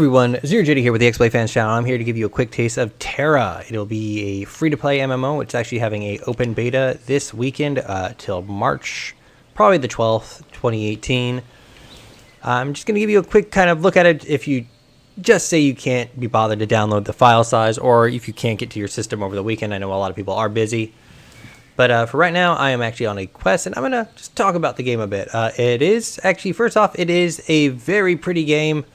everyone, Zero JD here with the X-Play Fans channel. I'm here to give you a quick taste of Tera. It'll be a free-to-play MMO. It's actually having a open beta this weekend till March, probably the 12th, 2018. I'm just going to give you a quick kind of look at it if you just say you can't be bothered to download the file size, or if you can't get to your system over the weekend. I know a lot of people are busy. But for right now, I am actually on a quest, and I'm going to just talk about the game a bit. It is, actually, first off, it is a very pretty game.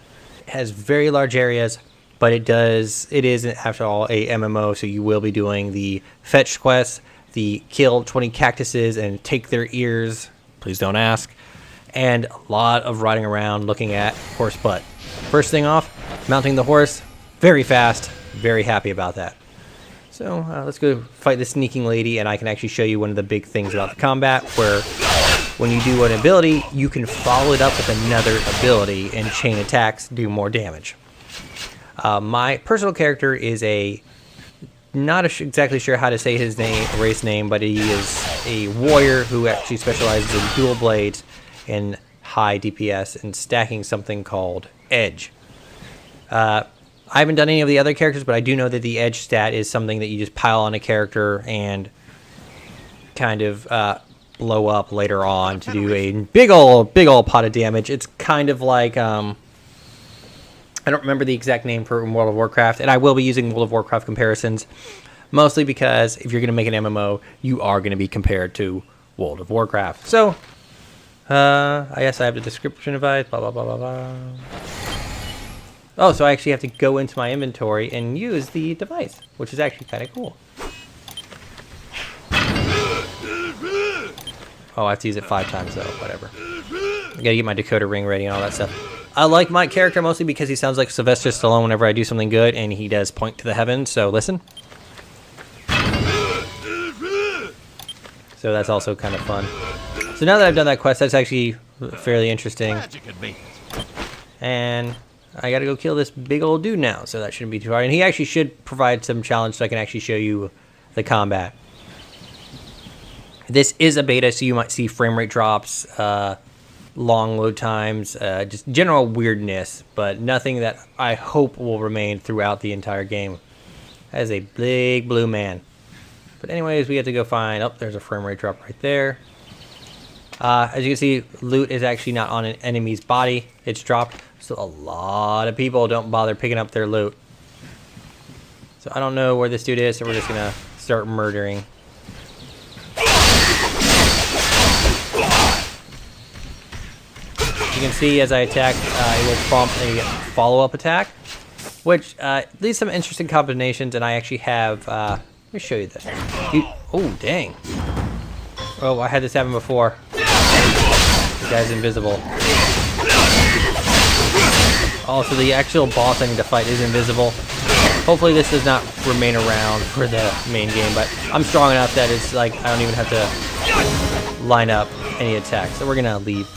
It has very large areas, but it is, after all, a MMO, so you will be doing the fetch quests, the kill 20 cactuses and take their ears, please don't ask, and a lot of riding around looking at horse butt. First thing off, mounting the horse, very fast, very happy about that. So let's go fight this sneaking lady, and I can actually show you one of the big things about the combat, where when you do an ability, you can follow it up with another ability, and chain attacks do more damage. My personal character is not exactly sure how to say his name, race name, but he is a warrior who actually specializes in dual blades and high DPS and stacking something called Edge. I haven't done any of the other characters, but I do know that the Edge stat is something that you just pile on a character and kind of blow up later on to do a big old pot of damage. It's kind of like I don't remember the exact name for World of Warcraft, and I will be using World of Warcraft comparisons, mostly because if you're going to make an MMO, you are going to be compared to World of Warcraft. So I guess I have the description device, blah blah blah blah blah. Oh, so I actually have to go into my inventory and use the device, which is actually kind of cool. Oh, I have to use it 5 times though, whatever. I gotta get my decoder ring ready and all that stuff. I like my character mostly because he sounds like Sylvester Stallone whenever I do something good, and he does point to the heavens, so listen. So that's also kind of fun. So now that I've done that quest, that's actually fairly interesting. And I gotta go kill this big old dude now, so that shouldn't be too hard. And he actually should provide some challenge so I can actually show you the combat. This is a beta, so you might see frame rate drops, long load times, just general weirdness, but nothing that I hope will remain throughout the entire game. That is a big blue man. But anyways, we have to go find, oh, there's a frame rate drop right there. As you can see, loot is actually not on an enemy's body, it's dropped. So a lot of people don't bother picking up their loot. So I don't know where this dude is, so we're just gonna start murdering. You can see as I attack, it will prompt a follow-up attack, which leads some interesting combinations, and I actually have, let me show you this. Oh, dang. Oh, I had this happen before. The guy's invisible. Also, the actual boss I need to fight is invisible. Hopefully this does not remain around for the main game, but I'm strong enough that it's like I don't even have to line up any attacks. So we're gonna leave.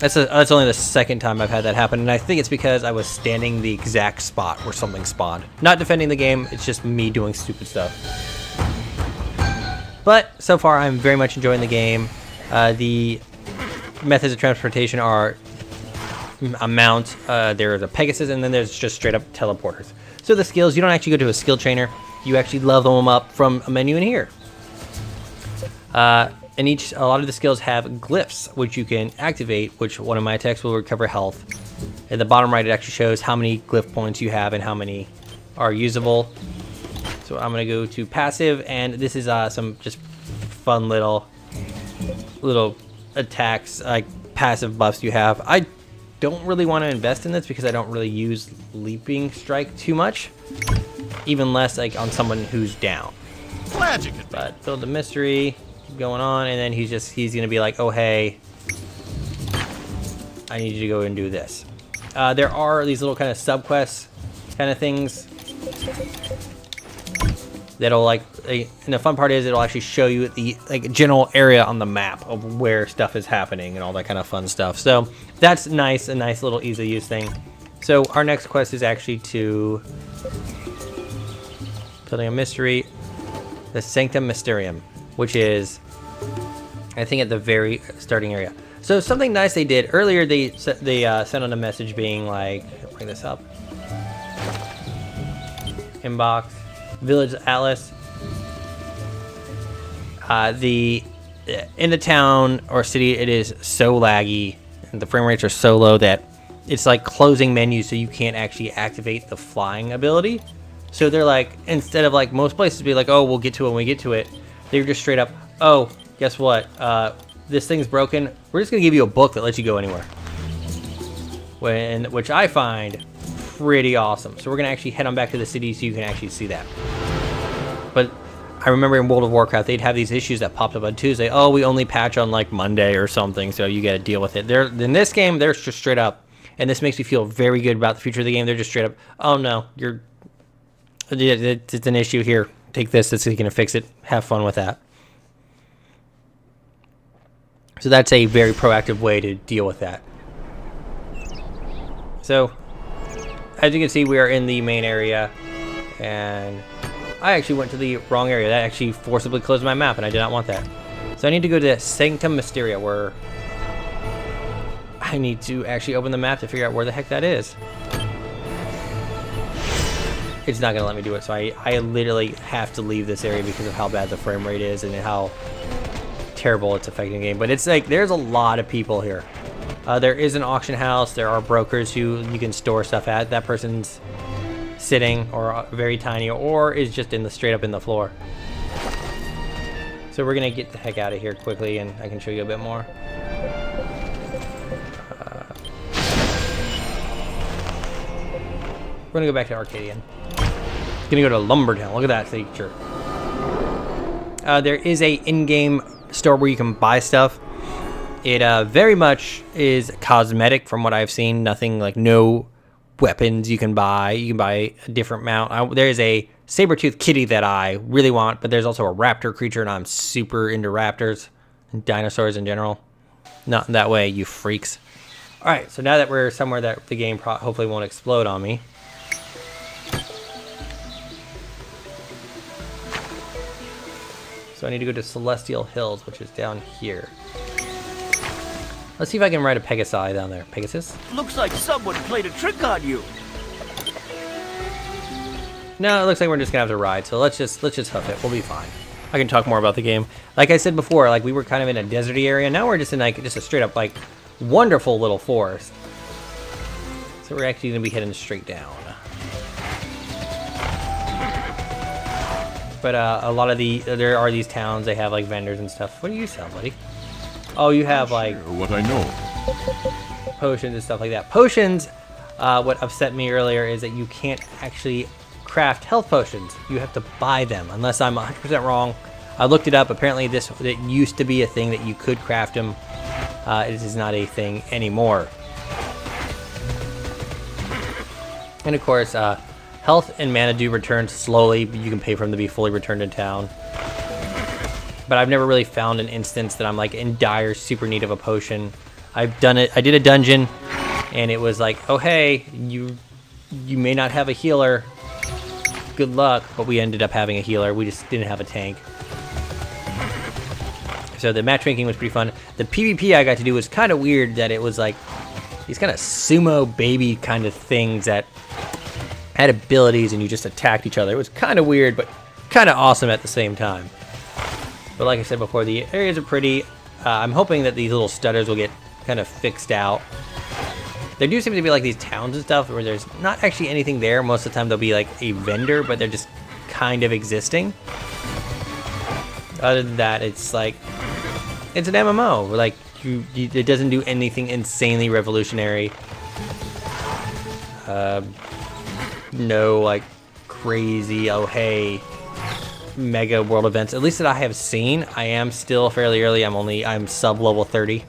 That's only the second time I've had that happen, and I think it's because I was standing the exact spot where something spawned. Not defending the game, it's just me doing stupid stuff. But so far, I'm very much enjoying the game. The methods of transportation are a mount, there's a Pegasus, and then there's just straight up teleporters. So the skills, you don't actually go to a skill trainer, you actually level them up from a menu in here. And a lot of the skills have glyphs, which you can activate, which one of my attacks will recover health. At the bottom right, it actually shows how many glyph points you have and how many are usable. So I'm gonna go to passive, and this is some just fun little attacks, like passive buffs you have. I don't really want to invest in this because I don't really use leaping strike too much, even less like on someone who's down. But build the mystery, keep going on, and then he's gonna be like, oh hey, I need you to go and do this. There are these little kind of subquests kind of things that'll like, and the fun part is it'll actually show you the general area on the map of where stuff is happening and all that kind of fun stuff. So that's nice, a nice little easy use thing. So our next quest is actually to building a mystery, the Sanctum Mysterium, which is I think at the very starting area. So something nice they did earlier. They sent on a message being like, bring this up. Inbox, Village Atlas. In the town or city, it is so laggy, and the frame rates are so low that it's like closing menus, so you can't actually activate the flying ability. So they're like, instead of like most places be like, oh, we'll get to it when we get to it, they're just straight up, oh, guess what? This thing's broken. We're just gonna give you a book that lets you go anywhere. Which I find pretty awesome. So we're gonna actually head on back to the city so you can actually see that. But I remember in World of Warcraft, they'd have these issues that popped up on Tuesday. Oh, we only patch on like Monday or something, so you got to deal with it. In this game, they're just straight up, and this makes me feel very good about the future of the game. They're just straight up, oh no, it's an issue here. Take this, it's going to fix it. Have fun with that. So that's a very proactive way to deal with that. So, as you can see, we are in the main area, and I actually went to the wrong area. That actually forcibly closed my map, and I did not want that. So I need to go to Sanctum Mysteria, where I need to actually open the map to figure out where the heck that is. It's not going to let me do it, so I literally have to leave this area because of how bad the frame rate is and how terrible it's affecting the game. But it's like, there's a lot of people here. There is an auction house. There are brokers who you can store stuff at. That person's sitting or very tiny, or is just straight up in the floor. So we're gonna get the heck out of here quickly, and I can show you a bit more. We're gonna go back to Arcadian. Gonna go to Lumbertown. Look at that feature. There is a in-game store where you can buy stuff. It very much is cosmetic from what I've seen. Nothing like no weapons you can buy. You can buy a different mount. There is a saber-toothed kitty that I really want, but there's also a raptor creature, and I'm super into raptors and dinosaurs in general. Not in that way, you freaks. All right, so now that we're somewhere that the game hopefully won't explode on me. So I need to go to Celestial Hills, which is down here. Let's see if I can ride a Pegasi down there. Pegasus? Looks like someone played a trick on you. No, it looks like we're just gonna have to ride. So let's just hoof it. We'll be fine. I can talk more about the game. Like I said before, like we were kind of in a deserty area. Now we're just in like just a straight up like wonderful little forest. So we're actually gonna be heading straight down. But a lot of there are these towns. They have like vendors and stuff. What do you sell, buddy? Oh, you have like what I know. Potions and stuff like that. Potions, what upset me earlier is that you can't actually craft health potions. You have to buy them, unless I'm 100% wrong. I looked it up. Apparently it used to be a thing that you could craft them. It is not a thing anymore. And of course, health and mana do return slowly, but you can pay for them to be fully returned in town. But I've never really found an instance that I'm like in dire super need of a potion. I've done it. I did a dungeon, and it was like, oh hey, you may not have a healer. Good luck. But we ended up having a healer. We just didn't have a tank. So the matchmaking was pretty fun. The PvP I got to do was kind of weird. That it was like these kind of sumo baby kind of things that had abilities, and you just attacked each other. It was kind of weird, but kind of awesome at the same time. But like I said before, the areas are pretty. I'm hoping that these little stutters will get kind of fixed out. There do seem to be like these towns and stuff where there's not actually anything there. Most of the time there'll be like a vendor, but they're just kind of existing. Other than that, it's like, it's an MMO. Like, it doesn't do anything insanely revolutionary. No like crazy, oh hey, mega world events, at least that I have seen. I am still fairly early. I'm sub level 30.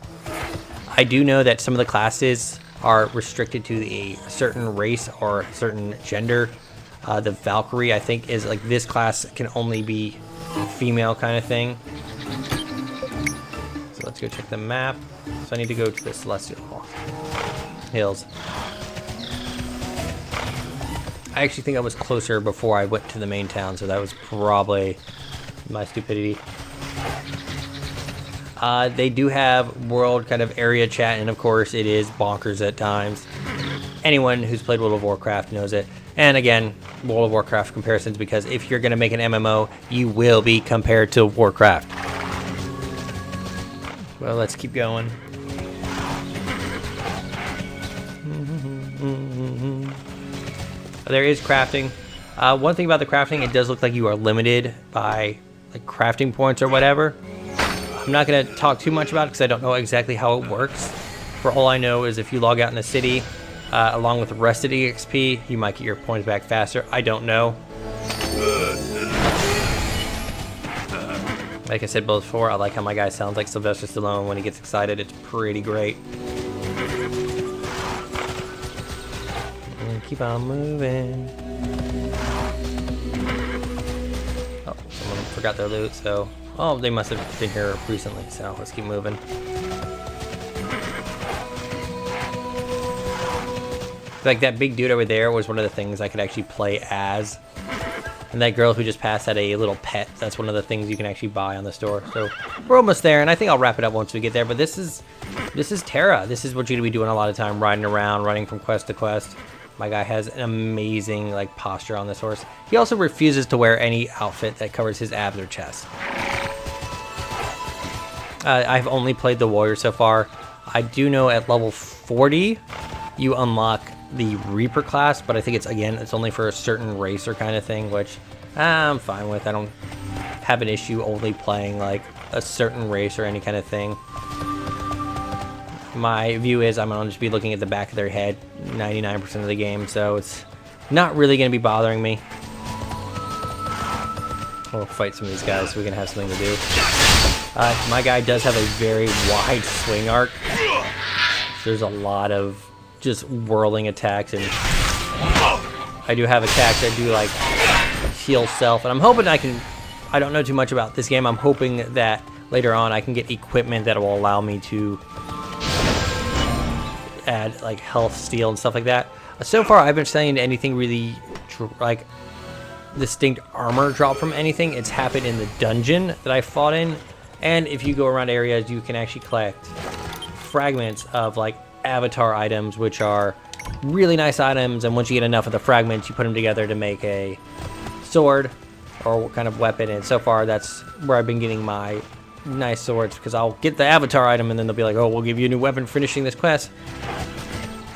I do know that some of the classes are restricted to a certain race or certain gender. The Valkyrie, I think, is like this class can only be female kind of thing. So let's go check the map. So I need to go to the Celestial Hills. I actually think I was closer before I went to the main town, so that was probably my stupidity. They do have world kind of area chat, and of course it is bonkers at times. Anyone who's played World of Warcraft knows it. And again, World of Warcraft comparisons, because if you're going to make an MMO, you will be compared to Warcraft. Well, let's keep going. There is crafting. One thing about the crafting, it does look like you are limited by like crafting points or whatever. I'm not going to talk too much about it because I don't know exactly how it works. For all I know is if you log out in the city, along with the rest of the XP, you might get your points back faster. I don't know. Like I said before, I like how my guy sounds like Sylvester Stallone when he gets excited. It's pretty great. And keep on moving. Oh, someone forgot their loot, so... Oh, they must have been here recently, so let's keep moving. Like that big dude over there was one of the things I could actually play as. And that girl who just passed had a little pet. That's one of the things you can actually buy on the store. So we're almost there, and I think I'll wrap it up once we get there. But this is Tera. This is what you're gonna be doing a lot of time, riding around, running from quest to quest. My guy has an amazing like posture on this horse. He also refuses to wear any outfit that covers his abs or chest. I've only played the warrior so far. I do know at level 40 you unlock the Reaper class, but I think it's only for a certain race or kind of thing, which I'm fine with. I don't have an issue only playing like a certain race or any kind of thing. My view is I'm gonna just be looking at the back of their head 99% of the game, so it's not really gonna be bothering me. We'll fight some of these guys so we can have something to do. My guy does have a very wide swing arc. There's a lot of just whirling attacks, and I do have attacks that do like heal self, and I'm hoping I don't know too much about this game. I'm hoping that later on I can get equipment that will allow me to add like health steal and stuff like that. So far I've been saying anything really like distinct armor drop from anything. It's happened in the dungeon that I fought in, and if you go around areas you can actually collect fragments of like avatar items, which are really nice items, and once you get enough of the fragments you put them together to make a sword or kind of weapon. And so far that's where I've been getting my nice swords, because I'll get the avatar item and then they'll be like, oh, we'll give you a new weapon for finishing this quest,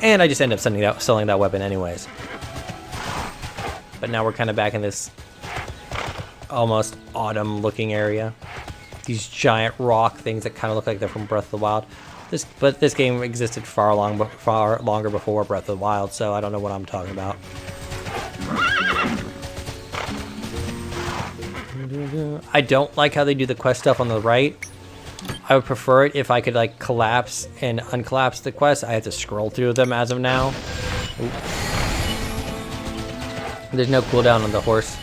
and I just end up selling that weapon anyways. But now we're kind of back in this almost autumn looking area, these giant rock things that kind of look like they're from Breath of the Wild. But this game existed far longer before Breath of the Wild, so I don't know what I'm talking about. I don't like how they do the quest stuff on the right. I would prefer it if I could like collapse and uncollapse the quest. I have to scroll through them as of now. Oop. There's no cooldown on the horse.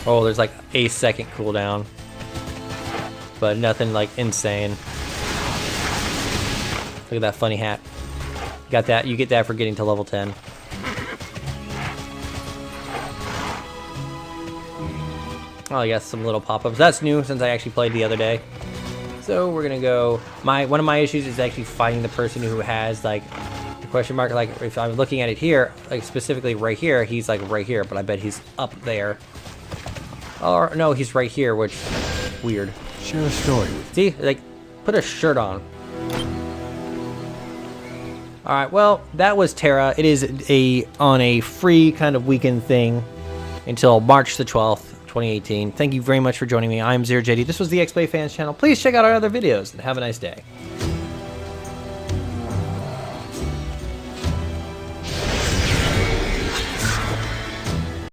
Oh, there's like a second cooldown, but nothing like insane. Look at that funny hat. Got that? You get that for getting to level 10. Oh yes, some little pop-ups. That's new since I actually played the other day. So we're gonna go. One of my issues is actually finding the person who has like the question mark. Like if I'm looking at it here, like specifically right here, he's like right here, but I bet he's up there. Or no, he's right here, which weird. Share a story. See, like put a shirt on. Alright, well, that was Tera. It is on a free kind of weekend thing until March the 12th, 2018. Thank you very much for joining me. I'm ZeroJD. This was the X-Play Fans channel. Please check out our other videos and have a nice day.